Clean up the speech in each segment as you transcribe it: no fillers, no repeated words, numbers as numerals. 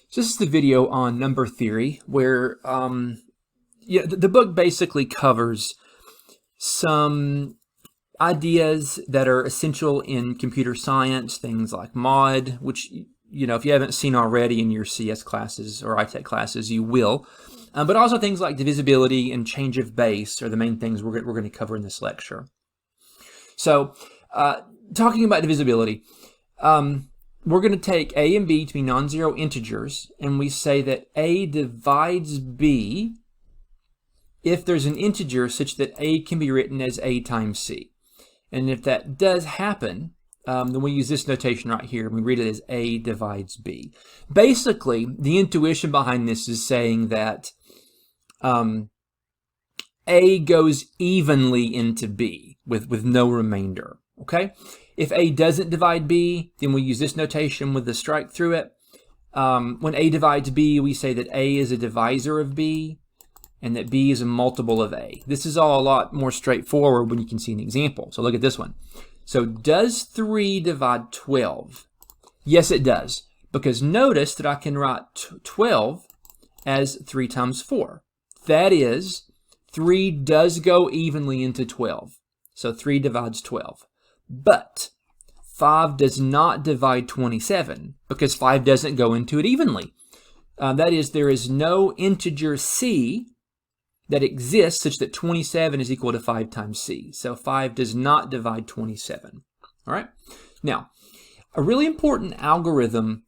So this is the video on number theory, where the book basically covers some ideas that are essential in computer science, things like mod, which, if you haven't seen already in your CS classes or iTech classes, you will. But also things like divisibility and change of base are the main things we're going to cover in this lecture. So, talking about divisibility, we're going to take a and b to be non-zero integers, and we say that a divides b if there's an integer such that a can be written as a times c. And if that does happen, then we use this notation right here, and we read it as a divides b. Basically, the intuition behind this is saying that a goes evenly into b with no remainder, okay? If a doesn't divide b, then we use this notation with the strike through it. When a divides b, we say that a is a divisor of b, and that b is a multiple of a. This is all a lot more straightforward when you can see an example. So look at this one. So does 3 divide 12? Yes, it does, because notice that I can write 12 as 3 times 4. That is, 3 does go evenly into 12. So 3 divides 12. But 5 does not divide 27, because 5 doesn't go into it evenly. That is, there is no integer c that exists such that 27 is equal to 5 times c. So 5 does not divide 27. All right? Now, a really important algorithm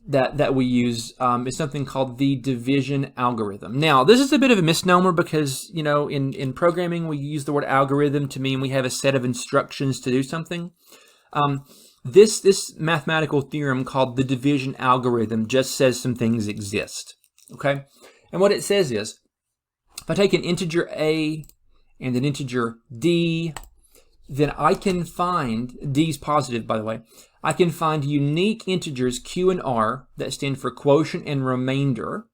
that we use is something called the division algorithm. Now, this is a bit of a misnomer because, in programming, we use the word algorithm to mean we have a set of instructions to do something. This mathematical theorem called the division algorithm just says some things exist, okay? And what it says is, if I take an integer a and an integer d, then I can find, d is positive by the way, I can find unique integers q and r that stand for quotient and remainder,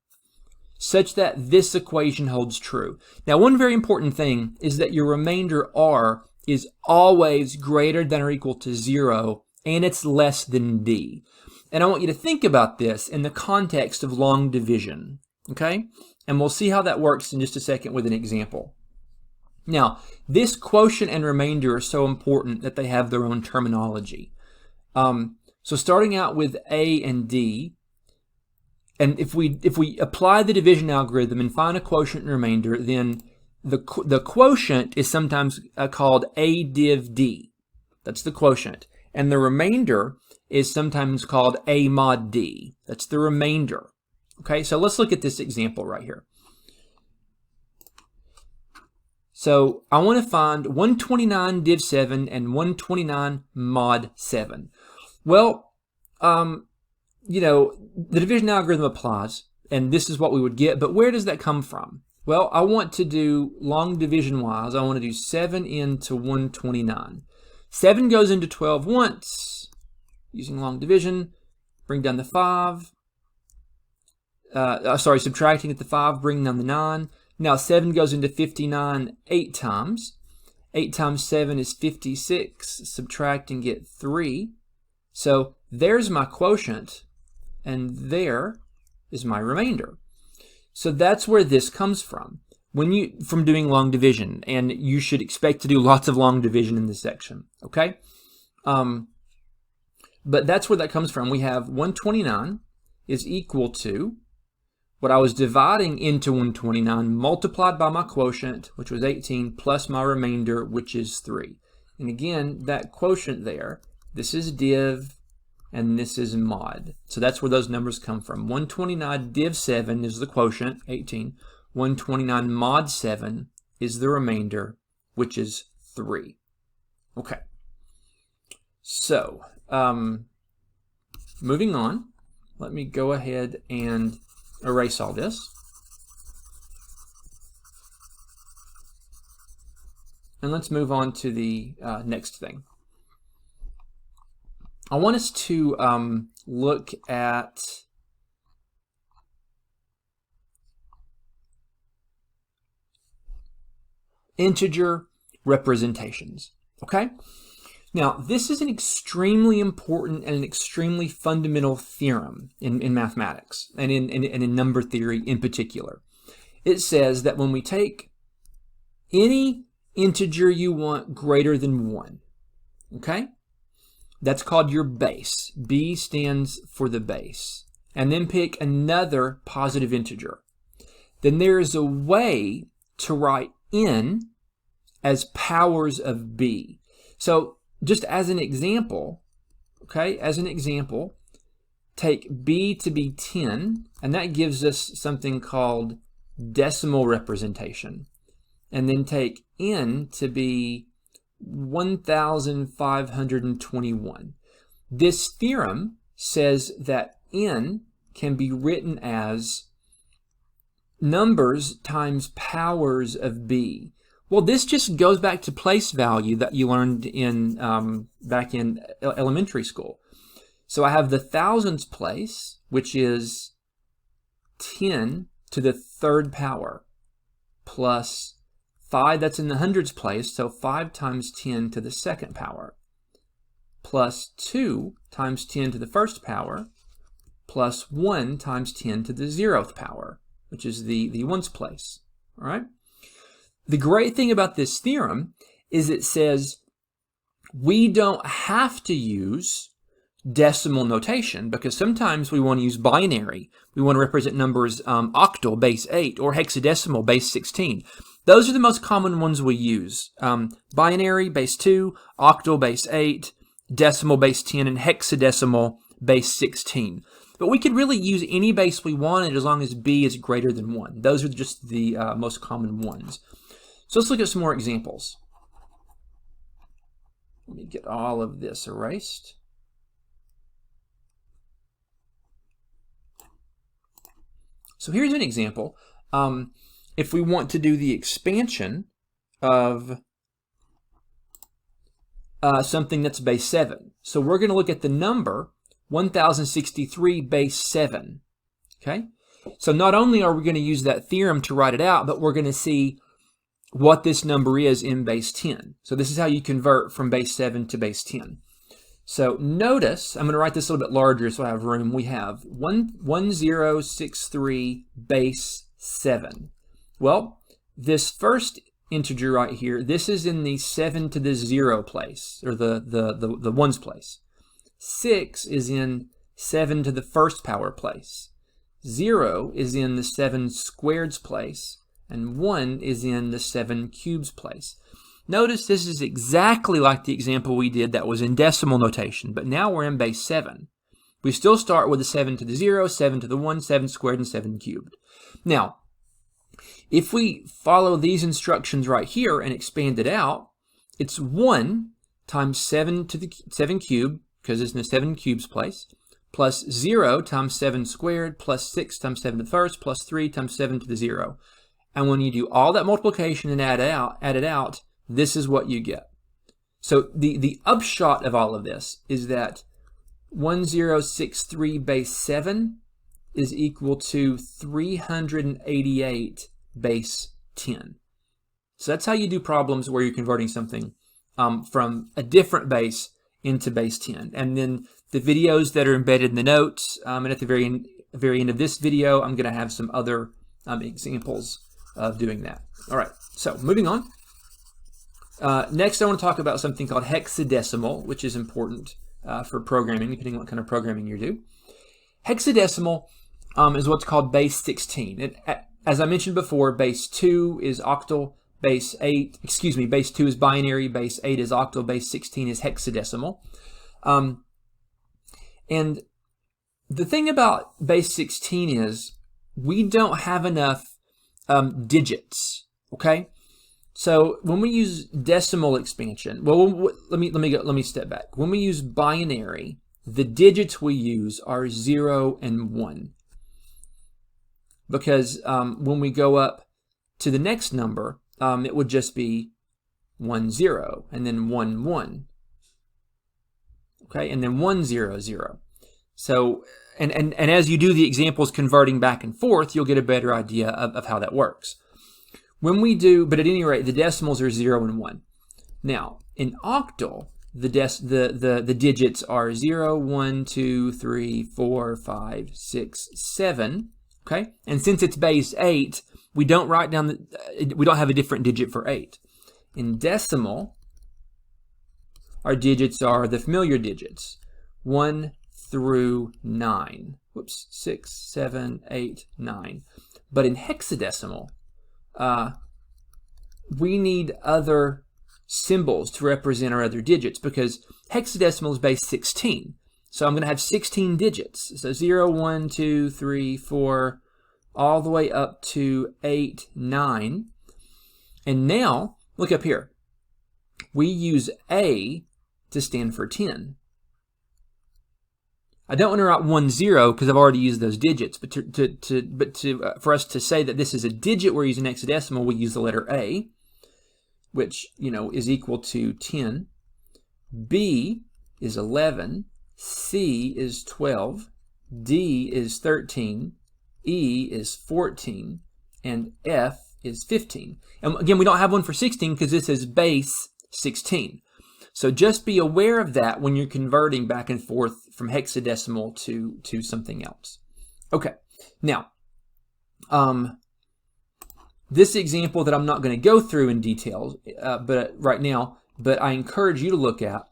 such that this equation holds true. Now, one very important thing is that your remainder r is always greater than or equal to 0, and it's less than d. And I want you to think about this in the context of long division, okay? And we'll see how that works in just a second with an example. Now, this quotient and remainder are so important that they have their own terminology. So starting out with a and d, and if we apply the division algorithm and find a quotient and remainder, then the quotient is sometimes called a div d. That's the quotient. And the remainder is sometimes called a mod d. That's the remainder. Okay, so let's look at this example right here. So I want to find 129 div 7 and 129 mod 7. Well, the division algorithm applies, and this is what we would get, but where does that come from? Well, I want to do long division wise, I want to do 7 into 129. 7 goes into 12 once, using long division, bring down the 5. Subtracting at the 5, bring down the 9. Now 7 goes into 59 8 times. 8 times 7 is 56. Subtract and get 3. So there's my quotient, and there is my remainder. So that's where this comes from. From doing long division, and you should expect to do lots of long division in this section, okay? But that's where that comes from. We have 129 is equal to what I was dividing into 129 multiplied by my quotient, which was 18, plus my remainder, which is 3. And again, that quotient there, this is div, and this is mod. So that's where those numbers come from. 129 div 7 is the quotient, 18. 129 mod 7 is the remainder, which is 3. Okay. So, moving on, let me go ahead and erase all this. And let's move on to the next thing. I want us to look at integer representations, okay? Now, this is an extremely important and an extremely fundamental theorem in mathematics and in number theory in particular. It says that when we take any integer you want greater than 1, okay? That's called your base. B stands for the base. And then pick another positive integer. Then there is a way to write n as powers of b. So just as an example, okay, as an example, take b to be 10, and that gives us something called decimal representation. And then take n to be 1,521. This theorem says that n can be written as numbers times powers of b. Well, this just goes back to place value that you learned in back in elementary school. So I have the thousands place, which is 10 to the third power, plus 5, that's in the hundreds place, so 5 times 10 to the second power, plus 2 times 10 to the first power, plus 1 times 10 to the 0th power, which is the ones place, all right? The great thing about this theorem is it says we don't have to use decimal notation, because sometimes we want to use binary. We want to represent numbers octal, base 8, or hexadecimal, base 16. Those are the most common ones we use. Binary, base 2, octal, base 8, decimal, base 10, and hexadecimal, base 16. But we could really use any base we wanted as long as b is greater than 1. Those are just the most common ones. So let's look at some more examples. Let me get all of this erased. So here's an example. If we want to do the expansion of something that's base 7. So we're going to look at the number 1063 base 7. Okay? So not only are we going to use that theorem to write it out, but we're going to see what this number is in base 10. So this is how you convert from base 7 to base 10. So notice, I'm going to write this a little bit larger so I have room. We have 1063 base 7. Well, this first integer right here, this is in the 7 to the 0 place, or the ones place. 6 is in 7 to the first power place. 0 is in the 7 squareds place. And 1 is in the 7 cubes place. Notice this is exactly like the example we did that was in decimal notation, but now we're in base 7. We still start with the 7 to the 0, 7 to the 1, 7 squared, and 7 cubed. Now, if we follow these instructions right here and expand it out, it's 1 times 7 to the 7 cubed, because it's in the 7 cubes place, plus 0 times 7 squared, plus 6 times 7 to the first, plus 3 times 7 to the 0. And when you do all that multiplication and add it out, this is what you get. So the upshot of all of this is that 1063 base 7 is equal to 388 base 10. So that's how you do problems where you're converting something from a different base into base 10. And then the videos that are embedded in the notes, and at the very end of this video, I'm going to have some other examples of doing that. All right, so moving on. Next, I want to talk about something called hexadecimal, which is important for programming, depending on what kind of programming you do. Hexadecimal is what's called base 16. As I mentioned before, base 2 is octal, base 2 is binary, base 8 is octal, base 16 is hexadecimal. And the thing about base 16 is we don't have enough digits, okay? So when we use decimal expansion, well, let me step back. When we use binary, the digits we use are 0 and 1. Because when we go up to the next number, it would just be 1 0 and then 1 1. Okay, and then 1 0 0. So and as you do the examples converting back and forth, you'll get a better idea of how that works. When we do, but at any rate, the decimals are 0 and 1. Now, in octal, the digits are 0, 1, 2, 3, 4, 5, 6, 7. Okay, and since it's base 8, we don't write down we don't have a different digit for 8. In decimal, our digits are the familiar digits, 1 through 9. Whoops, 6, 7, 8, 9. But in hexadecimal, we need other symbols to represent our other digits because hexadecimal is base 16. So I'm going to have 16 digits. So 0, 1, 2, 3, 4, all the way up to 8, 9. And now, look up here. We use A to stand for 10. I don't want to write 1, 0 because I've already used those digits. But for us to say that this is a digit we're using hexadecimal, we use the letter A, which, is equal to 10. B is 11. C is 12. D is 13. E is 14. And F is 15. And again, we don't have one for 16 because this is base 16. So just be aware of that when you're converting back and forth from hexadecimal to something else. Okay, now, this example that I'm not going to go through in detail right now, but I encourage you to look at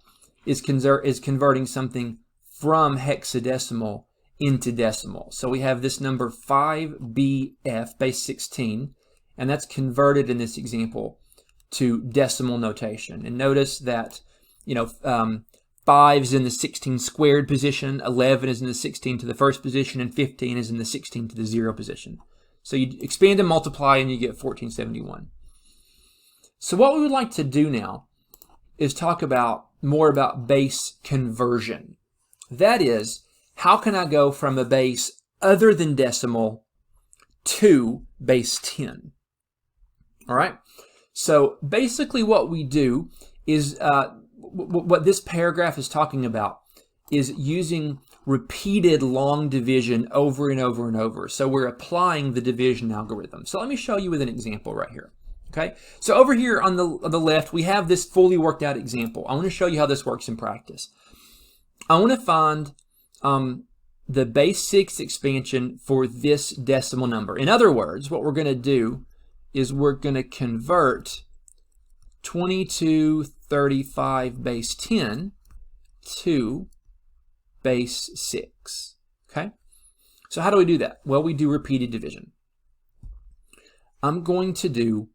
is converting something from hexadecimal into decimal. So we have this number 5BF, base 16, and that's converted in this example to decimal notation. And notice that 5 is in the 16 squared position, 11 is in the 16 to the first position, and 15 is in the 16 to the 0 position. So you expand and multiply and you get 1471. So what we would like to do now is talk more about base conversion. That is, how can I go from a base other than decimal to base 10? All right. So basically what we do is, what this paragraph is talking about is using repeated long division over and over and over. So we're applying the division algorithm. So let me show you with an example right here. Okay. So over here on the left, we have this fully worked out example. I want to show you how this works in practice. I want to find the base 6 expansion for this decimal number. In other words, what we're going to do is we're going to convert 2235 base 10 to base 6. Okay? So how do we do that? Well, we do repeated division. I'm going to do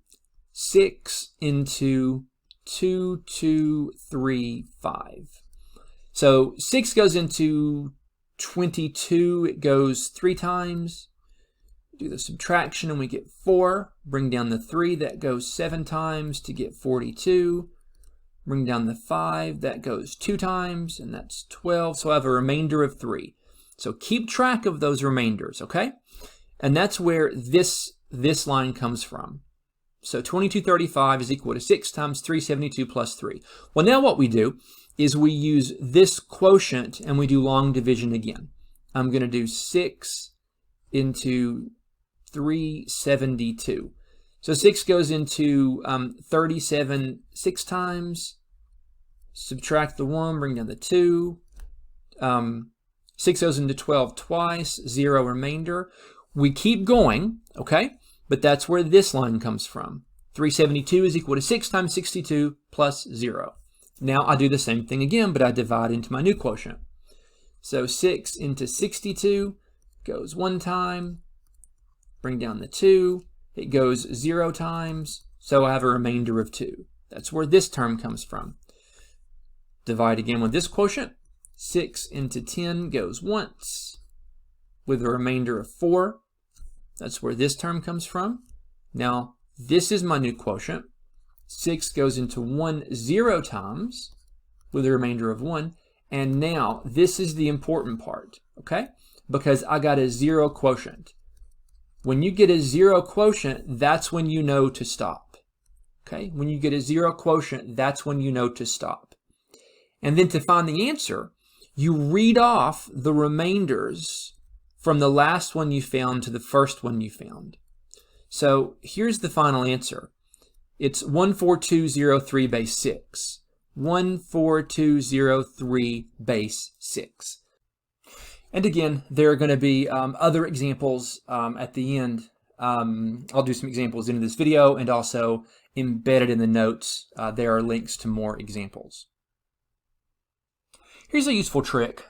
6 into 2235. So 6 goes into 22. It goes 3 times. Do the subtraction and we get 4. Bring down the 3. That goes 7 times to get 42. Bring down the 5. That goes 2 times, and that's 12. So I have a remainder of 3. So keep track of those remainders, okay? And that's where this line comes from. So 2235 is equal to 6 times 372 plus 3. Well, now what we do is we use this quotient and we do long division again. I'm going to do 6 into 372. So 6 goes into 37 6 times. Subtract the 1, bring down the 2. 6 goes into 12 twice, 0 remainder. We keep going, okay? But that's where this line comes from. 372 is equal to 6 times 62 plus 0. Now I do the same thing again, but I divide into my new quotient. So 6 into 62 goes 1 time. Bring down the 2. It goes 0 times. So I have a remainder of 2. That's where this term comes from. Divide again with this quotient. 6 into 10 goes once with a remainder of 4. That's where this term comes from. Now, this is my new quotient. 6 goes into 1 0 times with a remainder of 1. And now, this is the important part, okay? Because I got a 0 quotient. When you get a 0 quotient, that's when you know to stop, okay? When you get a 0 quotient, that's when you know to stop. And then to find the answer, you read off the remainders from the last one you found to the first one you found. So here's the final answer. It's 14203 base 6. 14203 base 6. And again, there are going to be other examples at the end. I'll do some examples in this video, and also embedded in the notes, there are links to more examples. Here's a useful trick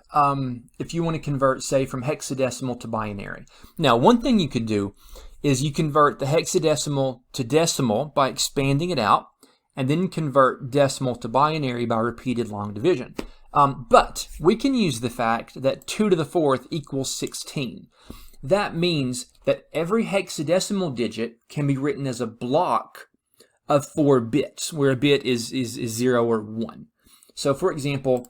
if you want to convert, say, from hexadecimal to binary. Now, one thing you could do is you convert the hexadecimal to decimal by expanding it out, and then convert decimal to binary by repeated long division. But we can use the fact that 2 to the 4th equals 16. That means that every hexadecimal digit can be written as a block of 4 bits, where a bit is 0 or 1. So for example,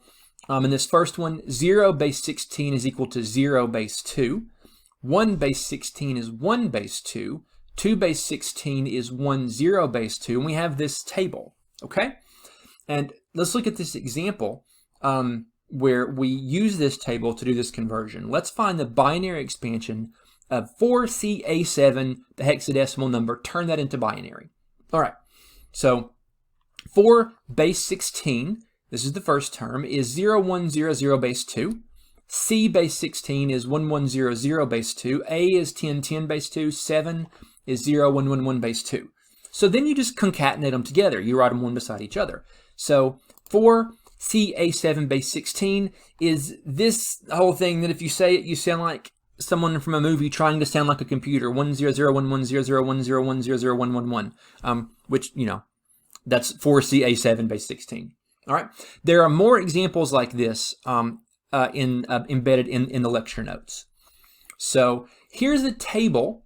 in this first one, 0 base 16 is equal to 0 base 2. 1 base 16 is 1 base 2. 2 base 16 is 1 0 base 2. And we have this table, okay? And let's look at this example where we use this table to do this conversion. Let's find the binary expansion of 4CA7, the hexadecimal number, turn that into binary. All right, so 4 base 16, this is the first term, is 0100 base 2. C base 16 is 1100 base 2. A is 1010 base 2. 7 is 0111 base 2. So then you just concatenate them together. You write them one beside each other. So 4CA7 base 16 is this whole thing that if you say it, you sound like someone from a movie trying to sound like a computer. 100110010101111, which, you know, that's 4CA7 base 16. All right. There are more examples like this embedded in the lecture notes. So here's a table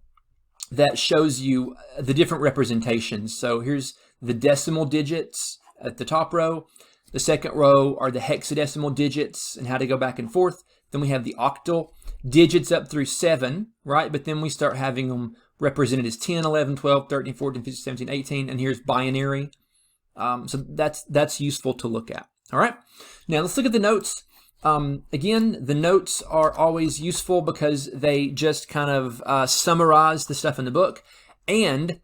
that shows you the different representations. So here's the decimal digits at the top row. The second row are the hexadecimal digits and how to go back and forth. Then we have the octal digits up through 7, right? But then we start having them represented as 10, 11, 12, 13, 14, 15, 17, 18, and here's binary. So that's useful to look at. All right. Now let's look at the notes. Again, the notes are always useful because they just kind of summarize the stuff in the book, and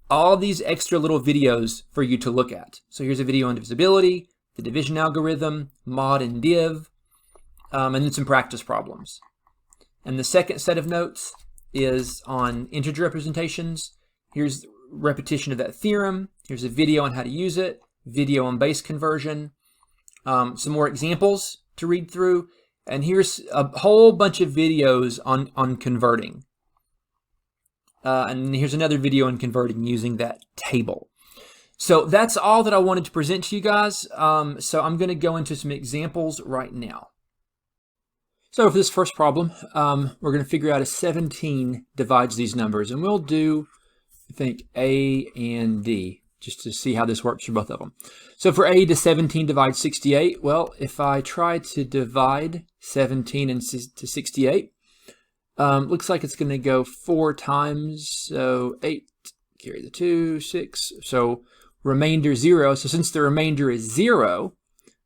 all these extra little videos for you to look at. So here's a video on divisibility, the division algorithm, mod and div, and then some practice problems. And the second set of notes is on integer representations. Here's repetition of that theorem. Here's a video on how to use it, video on base conversion, some more examples to read through, and here's a whole bunch of videos on converting. And here's another video on converting using that table. So that's all that I wanted to present to you guys. So I'm going to go into some examples right now. So for this first problem, we're going to figure out if 17 divides these numbers, and we'll do, I think, A and D, just to see how this works for both of them. So for A, does 17 divide 68? Well, if I try to divide 17 into 68, looks like it's going to go 4 times. So 8, carry the 2, 6. So remainder 0. So since the remainder is 0,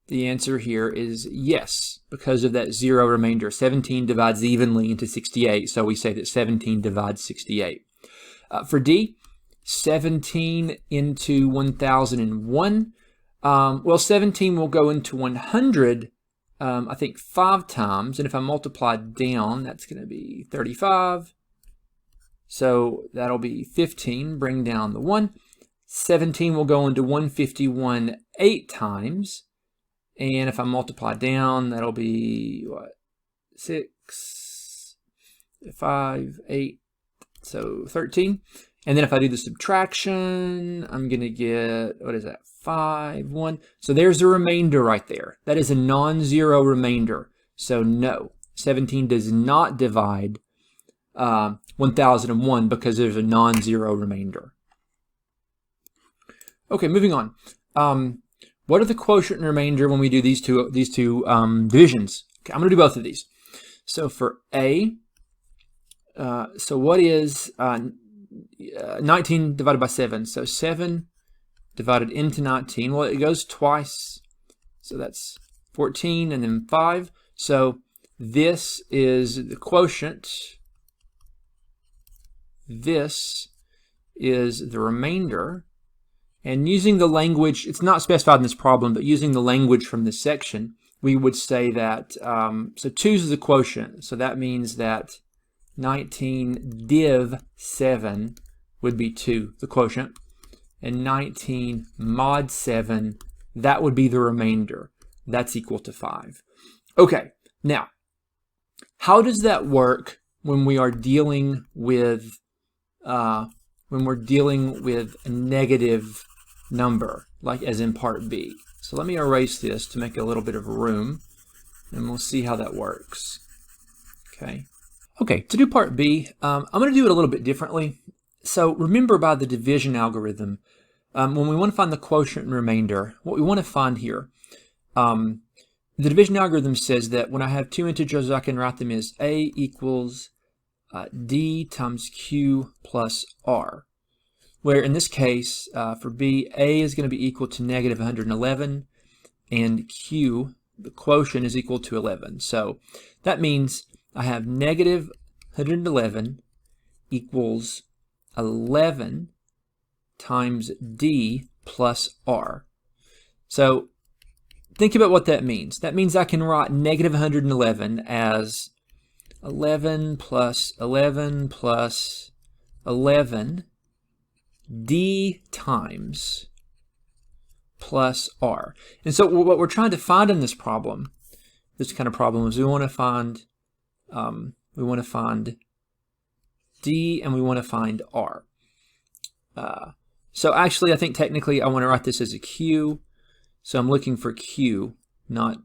the answer here is yes, because of that 0 remainder. 17 divides evenly into 68, so we say that 17 divides 68. For D, 17 into 1001. Well, 17 will go into 100, I think 5 times, and if I multiply down, that's going to be 35. So that'll be 15, bring down the 1. 17 will go into 151 8 times, and if I multiply down, that'll be, what, 6, 5, 8, so 13. And then if I do the subtraction, I'm going to get, what is that, 5, 1. So there's a remainder right there. That is a non-zero remainder. So no, 17 does not divide 1001 because there's a non-zero remainder. Okay, moving on. What are the quotient and remainder when we do these two divisions? Okay, I'm going to do both of these. So for A, so what is 19 divided by 7? So 7 divided into 19. Well, it goes twice. So that's 14 and then 5. So this is the quotient. This is the remainder. And using the language, it's not specified in this problem, but using the language from this section, we would say that, so 2 is the quotient. So that means that 19 div 7 would be 2, the quotient. And 19 mod 7, that would be the remainder. That's equal to 5. Okay, now, how does that work when we are dealing with a negative number, like as in part B? So let me erase this to make a little bit of room, and we'll see how that works. Okay, to do part B, I'm going to do it a little bit differently. So remember, by the division algorithm, when we want to find the quotient and remainder, what we want to find here, the division algorithm says that when I have 2 integers, I can write them as A equals D times Q plus R, where in this case, for B, A is going to be equal to negative 111, and Q, the quotient, is equal to 11. So that means I have negative 111 equals 11 times D plus R. So think about what that means. That means I can write negative 111 as 11 plus 11 plus 11 D times plus R. And so what we're trying to find in this problem, this kind of problem, is we want to find D and we want to find R. So actually, I think technically I want to write this as a Q. So I'm looking for Q, not,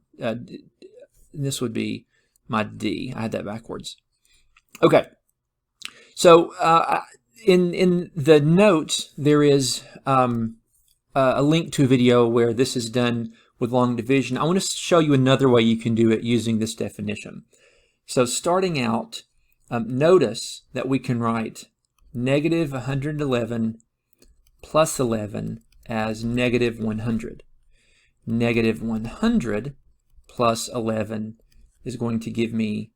this would be my D. I had that backwards. Okay. So in the notes, there is a link to a video where this is done with long division. I want to show you another way you can do it using this definition. So starting out, notice that we can write negative 111 plus 11 as negative 100. Negative 100 plus 11 is going to give me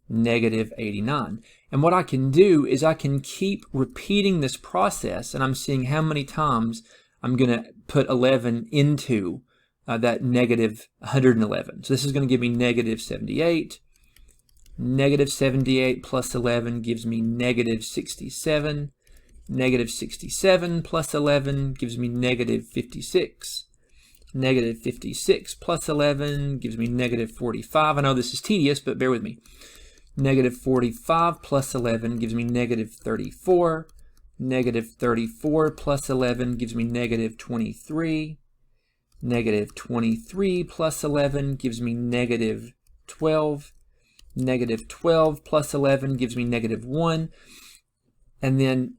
negative 89. And what I can do is I can keep repeating this process, and I'm seeing how many times I'm going to put 11 into that negative 111. So this is going to give me negative 78. Negative 78 plus 11 gives me negative 67. Negative 67 plus 11 gives me negative 56. Negative 56 plus 11 gives me negative 45. I know this is tedious, but bear with me. Negative 45 plus 11 gives me negative 34. Negative 34 plus 11 gives me negative 23. Negative 23 plus 11 gives me negative 12. Negative 12 plus 11 gives me negative 1. And then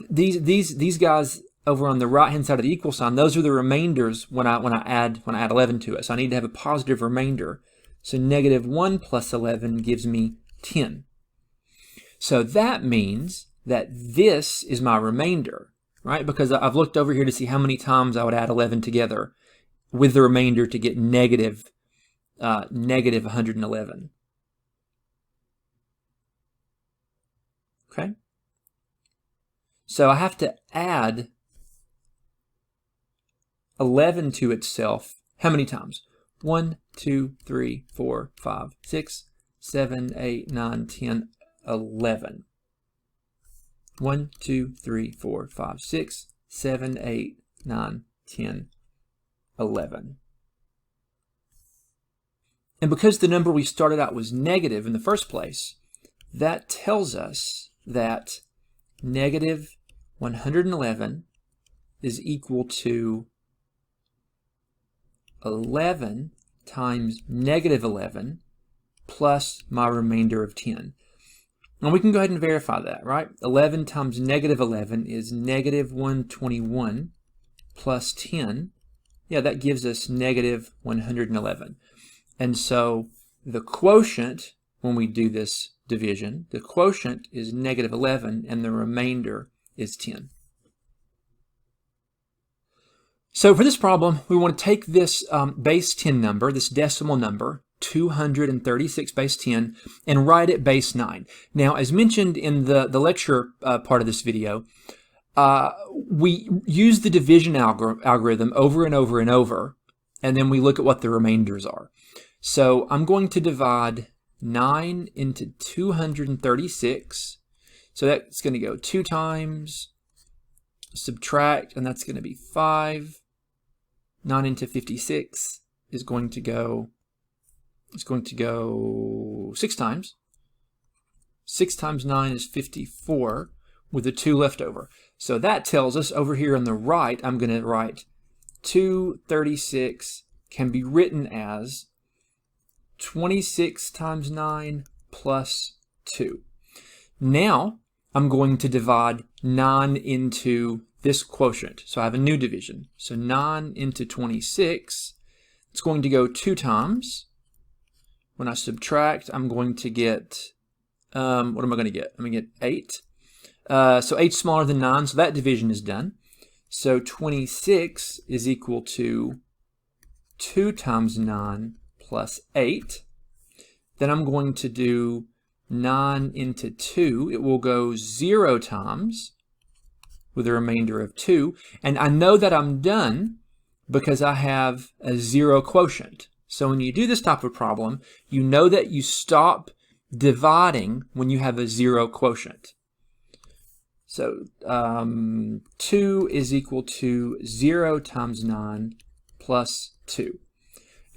these guys over on the right hand side of the equal sign, those are the remainders when I add 11 to it. So I need to have a positive remainder. So negative 1 plus 11 gives me 10. So that means that this is my remainder, right? Because I've looked over here to see how many times I would add 11 together with the remainder to get negative 111. Okay? So I have to add 11 to itself how many times? 1, 2, 3, 4, 5, 6, 7, 8, 9, 10, 11. 1, 2, 3, 4, 5, 6, 7, 8, 9, 10, 11. And because the number we started out was negative in the first place, that tells us that negative 111 is equal to 11 times negative 11 plus my remainder of 10. And we can go ahead and verify that, right? 11 times negative 11 is negative 121 plus 10. Yeah, that gives us negative 111. And so the quotient, when we do this division, the quotient is negative 11 and the remainder is 10. So for this problem, we want to take this base 10 number, this decimal number, 236 base 10, and write it base 9. Now, as mentioned in the lecture part of this video, we use the division algorithm over and over and over, and then we look at what the remainders are. So I'm going to divide 9 into 236. So that's going to go 2 times, subtract, and that's going to be 5. 9 into 56 is going to go, 6 times. 6 times 9 is 54 with a 2 left over. So that tells us over here on the right, I'm going to write 236 can be written as 26 times 9 plus 2. Now I'm going to divide 9 into this quotient. So I have a new division. So 9 into 26, it's going to go 2 times. When I subtract, I'm going to get, what am I going to get? I'm going to get 8. So 8 is smaller than 9, so that division is done. So 26 is equal to 2 times 9 plus 8. Then I'm going to do 9 into 2. It will go 0 times with a remainder of 2. And I know that I'm done because I have a 0 quotient. So when you do this type of problem, you know that you stop dividing when you have a 0 quotient. So 2 is equal to 0 times 9 plus 2.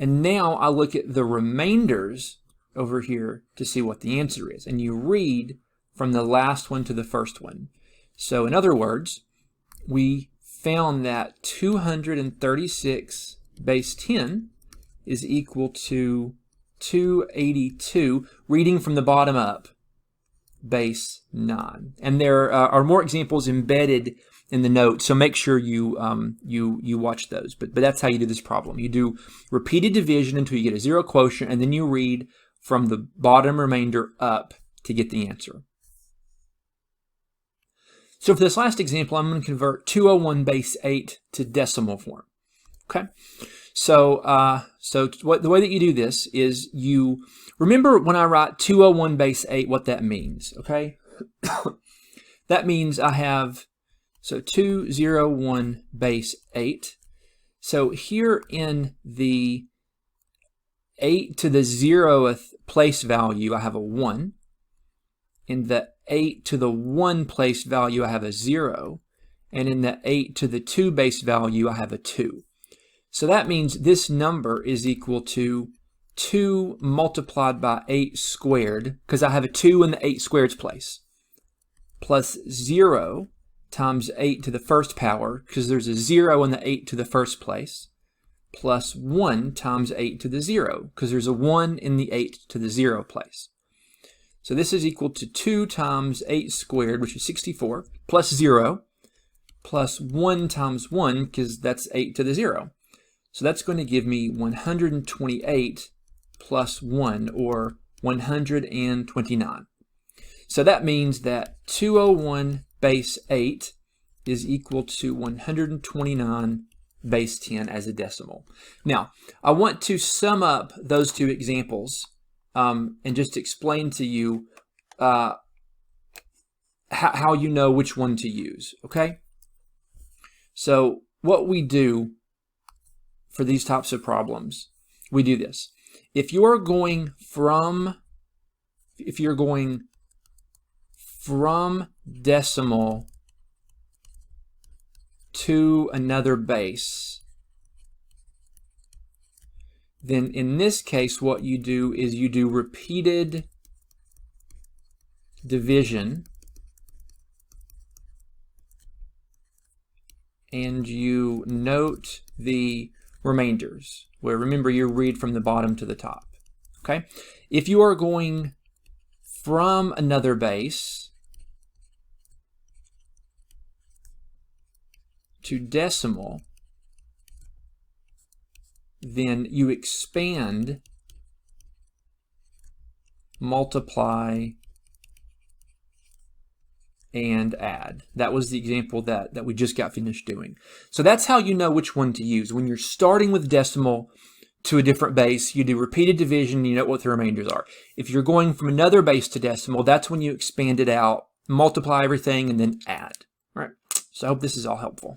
And now I look at the remainders over here to see what the answer is. And you read from the last one to the first one. So in other words, we found that 236 base 10 is equal to 282, reading from the bottom up, base 9. And there are more examples embedded in the notes, so make sure you watch those. But that's how you do this problem. You do repeated division until you get a 0 quotient, and then you read from the bottom remainder up to get the answer. So for this last example, I'm going to convert 201 base 8 to decimal form. Okay, so the way that you do this is you remember when I write 201 base 8, what that means. Okay, that means I have 201 base 8. So here in the 8 to the 0th place value, I have a 1. In the 8 to the 1 place value, I have a 0. And in the 8 to the 2 base value, I have a 2. So that means this number is equal to 2 multiplied by 8 squared, because I have a 2 in the 8 squareds place, plus 0 times 8 to the first power, because there's a 0 in the 8 to the first place, plus 1 times 8 to the 0, because there's a 1 in the 8 to the 0 place. So this is equal to 2 times 8 squared, which is 64, plus 0, plus 1 times 1, because that's 8 to the 0. So that's going to give me 128 plus 1, or 129. So that means that 201 base 8 is equal to 129 base 10 as a decimal. Now, I want to sum up those two examples and just explain to you how you know which one to use, okay? So what we do for these types of problems, we do this. If you're going from decimal to another base, then in this case what you do is you do repeated division, and you note the remainders, where remember you read from the bottom to the top. Okay, if you are going from another base to decimal, then you expand, multiply, and add. That was the example that we just got finished doing. So that's how you know which one to use. When you're starting with decimal to a different base, you do repeated division, you know what the remainders are. If you're going from another base to decimal, that's when you expand it out, multiply everything, and then add. All right. So I hope this is all helpful.